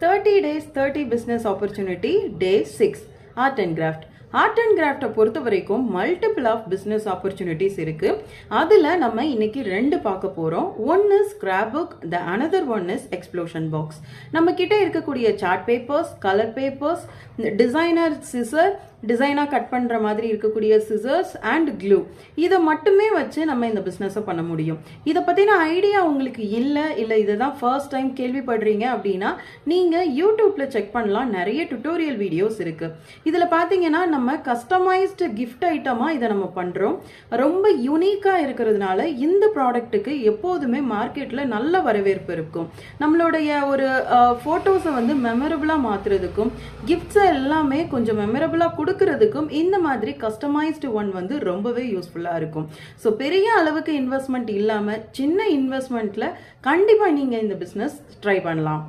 30 days 30 business opportunity day 6 art and craft. Art and கிராஃப்டை பொறுத்த வரைக்கும் மல்டிபிள் ஆஃப் பிஸ்னஸ் ஆப்பர்ச்சுனிட்டிஸ் இருக்கு. அதில் நம்ம இன்னைக்கு ரெண்டு பார்க்க போகிறோம். One is scrapbook, the another one is explosion box. நம்ம கிட்ட இருக்கக்கூடிய chart papers, colour papers, designer scissor, டிசைனாக கட் பண்ணுற மாதிரி இருக்கக்கூடிய சிசர்ஸ் அண்ட் க்ளூ, இதை மட்டுமே வச்சு நம்ம இந்த பிஸ்னஸை பண்ண முடியும். இதை பற்றின ஐடியா உங்களுக்கு இல்லை இதை தான் ஃபர்ஸ்ட் டைம் கேள்விப்படுறீங்க அப்படின்னா நீங்கள் யூடியூப்பில் செக் பண்ணலாம். நிறைய டுட்டோரியல் வீடியோஸ் இருக்குது. இதில் பார்த்தீங்கன்னா நம்ம கஸ்டமைஸ்டு கிஃப்ட் ஐட்டமாக இதை நம்ம பண்ணுறோம். ரொம்ப யூனிக்காக இருக்கிறதுனால இந்த ப்ராடக்ட்டுக்கு எப்போதுமே மார்க்கெட்டில் நல்ல வரவேற்பு இருக்கும். நம்மளுடைய ஒரு ஃபோட்டோஸை வந்து மெமரபுளாக மாற்றுறதுக்கும் கிஃப்ட்ஸை எல்லாமே கொஞ்சம் மெமரபுளாக கொடுக்கறதுக்கும் இந்த மாதிரி கஸ்டமைஸ்டு ஒன் வந்து ரொம்பவே யூஸ்ஃபுல்லாக இருக்கும். ஸோ பெரிய அளவுக்கு இன்வெஸ்ட்மெண்ட் இல்லாமல் சின்ன இன்வெஸ்ட்மெண்ட்டில் கண்டிப்பாக நீங்கள் இந்த பிஸ்னஸ் ட்ரை பண்ணலாம்.